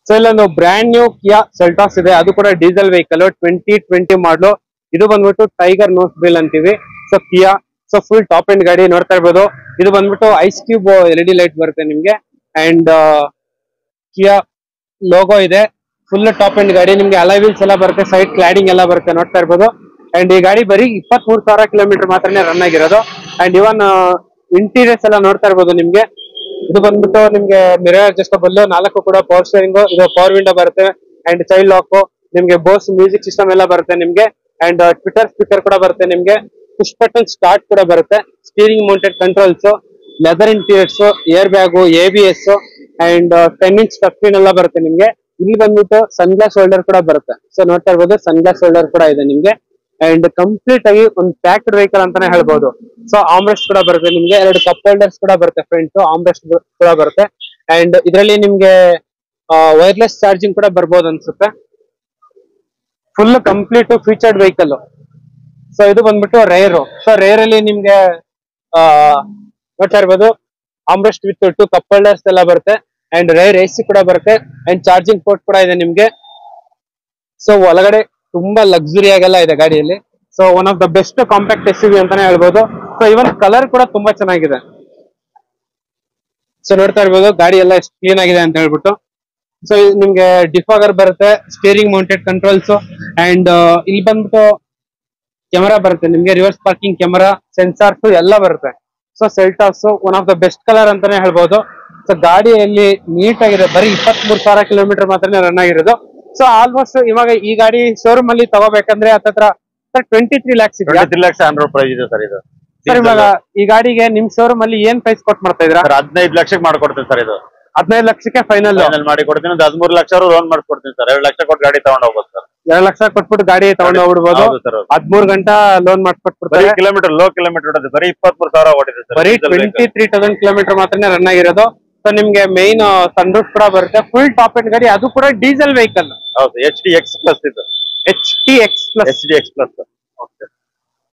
So ಇಲ್ಲೊಂದು brand new ಕಿಯಾ Seltos ಇದೆ, ಅದು ಕೂಡ ಡೀಸೆಲ್ ವೆಹಿಕಲ್ 2020 ಮಾಡಲು. ಇದು ಬಂದ್ಬಿಟ್ಟು ಟೈಗರ್ ನೋಸ್ ಬಿಲ್ ಅಂತೀವಿ. ಸೊ ಕಿಯಾ, ಸೊ ಫುಲ್ ಟಾಪ್ ಎಂಡ್ ಗಾಡಿ ನೋಡ್ತಾ ಇರ್ಬೋದು. ಇದು ಬಂದ್ಬಿಟ್ಟು ಐಸ್ ಕ್ಯೂಬ್ LED ಲೈಟ್ ಬರುತ್ತೆ ನಿಮ್ಗೆ, ಅಂಡ್ ಕಿಯಾ ಲೋಗೋ ಇದೆ. ಫುಲ್ ಟಾಪ್ ಎಂಡ್ ಗಾಡಿ, ನಿಮ್ಗೆ ಅಲಾಯ್ ವೀಲ್ಸ್ ಎಲ್ಲ ಬರುತ್ತೆ, ಸೈಡ್ ಕ್ಲಾಡಿಂಗ್ ಎಲ್ಲ ಬರುತ್ತೆ ನೋಡ್ತಾ ಇರ್ಬೋದು. ಅಂಡ್ ಈ ಗಾಡಿ ಬರೀ 23,000 ಕಿಲೋಮೀಟರ್ ಮಾತ್ರನೇ ರನ್ ಆಗಿರೋದು. ಅಂಡ್ ಇವನ್ ಇಂಟೀರಿಯರ್ಸ್ ಎಲ್ಲ ನೋಡ್ತಾ ಇರ್ಬೋದು ನಿಮ್ಗೆ. ಇದು ಬಂದ್ಬಿಟ್ಟು ನಿಮ್ಗೆ ಮಿರರ್ ಅಡ್ಜಸ್ಟಬಲ್, 4 ಕೂಡ ಪವರ್ ಸ್ಟೇರಿಂಗ್, ಇದು ಪವರ್ ವಿಂಡೋ ಬರುತ್ತೆ. ಅಂಡ್ ಚೈಲ್ಡ್ ಲಾಕ್, ನಿಮ್ಗೆ ಬೋಸ್ ಮ್ಯೂಸಿಕ್ ಸಿಸ್ಟಮ್ ಎಲ್ಲ ಬರುತ್ತೆ ನಿಮ್ಗೆ. ಅಂಡ್ ಟ್ವಿಟರ್ ಸ್ಪೀಕರ್ ಕೂಡ ಬರುತ್ತೆ ನಿಮ್ಗೆ. ಪುಷ್ ಬಟನ್ ಸ್ಟಾರ್ಟ್ ಕೂಡ ಬರುತ್ತೆ. Steering mounted controls, leather interiors, air bag, ABS and 10 inch touch screen ಎಲ್ಲ ಬರುತ್ತೆ ನಿಮ್ಗೆ. ಇಲ್ಲಿ ಬಂದ್ಬಿಟ್ಟು ಸನ್ ಗ್ಲಾಸ್ ಹೋಲ್ಡರ್ ಕೂಡ ಬರುತ್ತೆ. ಸೊ ನೋಡ್ತಾ ಇರ್ಬೋದು, ಸನ್ ಗ್ಲಾಸ್ ಹೋಲ್ಡರ್ ಕೂಡ ಇದೆ ನಿಮ್ಗೆ. ಅಂಡ್ ಕಂಪ್ಲೀಟ್ ಆಗಿ ಒಂದು ಪ್ಯಾಕ್ಡ್ ವೆಹಿಕಲ್ ಅಂತಾನೆ ಹೇಳ್ಬೋದು. ಸೊ ಆಮ್ರೆಸ್ಟ್ ಕೂಡ ಬರುತ್ತೆ ನಿಮ್ಗೆ, 2 ಕಪ್ ಹೋಲ್ಡರ್ಸ್ ಕೂಡ ಬರುತ್ತೆ, ಫ್ರಂಟ್ ಆಮ್ರೆಸ್ಟ್ ಕೂಡ ಬರುತ್ತೆ. ಅಂಡ್ ಇದರಲ್ಲಿ ನಿಮ್ಗೆ ವೈರ್ಲೆಸ್ ಚಾರ್ಜಿಂಗ್ ಕೂಡ ಬರ್ಬೋದು ಅನ್ಸುತ್ತೆ. Full complete featured vehicle. So ಇದು ಬಂದ್ಬಿಟ್ಟು ರೇರ್. ಸೊ ರೇರ್ ಅಲ್ಲಿ ನಿಮ್ಗೆ ನೋಡ್ತಾ ಇರ್ಬೋದು, ಆಮ್ರೆಸ್ಟ್ ವಿತ್ 2 ಕಪ್ ಹೋಲ್ಡರ್ಸ್ ಎಲ್ಲ ಬರುತ್ತೆ. ಅಂಡ್ ರೇರ್ AC ಕೂಡ ಬರುತ್ತೆ. ಅಂಡ್ ಚಾರ್ಜಿಂಗ್ ಪೋರ್ಟ್ ಕೂಡ ಇದೆ ನಿಮ್ಗೆ. ಸೊ ಒಳಗಡೆ ತುಂಬಾ ಲಕ್ಸುರಿ ಆಗೆಲ್ಲ ಇದೆ ಗಾಡಿಯಲ್ಲಿ. So one of the best compact SUV ಅಂತಾನೆ ಹೇಳ್ಬೋದು. ಸೊ ಇವನ್ ಕಲರ್ ಕೂಡ ತುಂಬಾ ಚೆನ್ನಾಗಿದೆ. ಸೊ ನೋಡ್ತಾ ಇರ್ಬೋದು ಗಾಡಿ ಎಲ್ಲ ಎಷ್ಟು ಕ್ಲೀನ್ ಆಗಿದೆ ಅಂತ ಹೇಳ್ಬಿಟ್ಟು. ಸೊ ನಿಮ್ಗೆ ಡಿಫಾಗರ್ ಬರುತ್ತೆ, ಸ್ಟೀರಿಂಗ್ ಮೌಂಟೆಡ್ ಕಂಟ್ರೋಲ್ಸ್, ಅಂಡ್ ಇಲ್ಲಿ ಬಂದ್ಬಿಟ್ಟು ಕ್ಯಾಮರಾ ಬರುತ್ತೆ ನಿಮ್ಗೆ, ರಿವರ್ಸ್ ಪಾರ್ಕಿಂಗ್ ಕ್ಯಾಮರಾ, ಸೆನ್ಸಾರ್ಸ್ ಎಲ್ಲ ಬರುತ್ತೆ. So Seltos one of the best colour ಅಂತಾನೆ ಹೇಳ್ಬೋದು. ಸೊ ಗಾಡಿಯಲ್ಲಿ ನೀಟ್ ಆಗಿದೆ, ಬರೀ 23,000 ಕಿಲೋಮೀಟರ್ ಮಾತ್ರನೇ ರನ್ ಆಗಿರೋದು. ಸೊ ಆಲ್ಮೋಸ್ಟ್ ಇವಾಗ ಈ ಗಾಡಿ ಶೋರೂಮ್ ಅಲ್ಲಿ ತಗೋಬೇಕಂದ್ರೆ ಹತ್ತತ್ರ 23 lakhs ಇದೆ. 23 lakhs ಆನ್ ರೋಡ್ ಪ್ರೈಸ್ ಇದೆ ಸರ್ ಇದು. ಸರ್ ಇವಾಗ ಈ ಗಾಡಿಗೆ ನಿಮ್ ಶೋರೂಮ್ ಅಲ್ಲಿ ಏನ್ ಪ್ರೈಸ್ ಕೊಟ್ಟು ಮಾಡ್ತಾ ಇದ್ರಾ? 15 ಲಕ್ಷಕ್ಕೆ ಮಾಡ್ಕೊಡ್ತೀನಿ ಸರ್. ಇದು 15 ಲಕ್ಷಕ್ಕೆ ಫೈನಲ್ ಮಾಡಿ ಕೊಡ್ತೀನಿ. 13 ಲಕ್ಷ ಲೋನ್ ಮಾಡ್ಕೊಡ್ತೀನಿ ಸರ್. 2 ಲಕ್ಷ ಕೊಟ್ಟು ಗಾಡಿ ತಗೊಂಡ್ ಹೋಗ್ಬೋದು ಸರ್. 2 ಲಕ್ಷ ಕೊಟ್ಬಿಟ್ಟು ಗಾಡಿ ತಗೊಂಡು ಹೋಗ್ಬಿಡ್ಬೋದು. 13 ಗಂಟೆ ಲೋನ್ ಮಾಡ್ಕೊಟ್ಬಿಡ್ತಾರೆ. ಕಿಲೋಮೀಟರ್ ಲೋ ಕಿಲೋಮೀಟರ್ ಹೊಡೆದು ಬರೀ 23,000 ಓಡಿದೆ ಸರ್. ಬರೀ 23,000 ಕಿಲೋಮೀಟರ್ ಮಾತ್ರನೇ ರನ್ ಆಗಿರೋದು. ಸೊ ನಿಮ್ಗೆ ಮೈನ್ ಸನ್ರೂಫ್ ಕೂಡ ಬರುತ್ತೆ, ಫುಲ್ ಟಾಪ್ ಎಂಡ್ ಗಾಡಿ, ಅದು ಕೂಡ ಡೀಸೆಲ್ ವೆಹಿಕಲ್. ಹೌದು, HDX+ ಇದು. HDX+. HDX+. ಓಕೆ.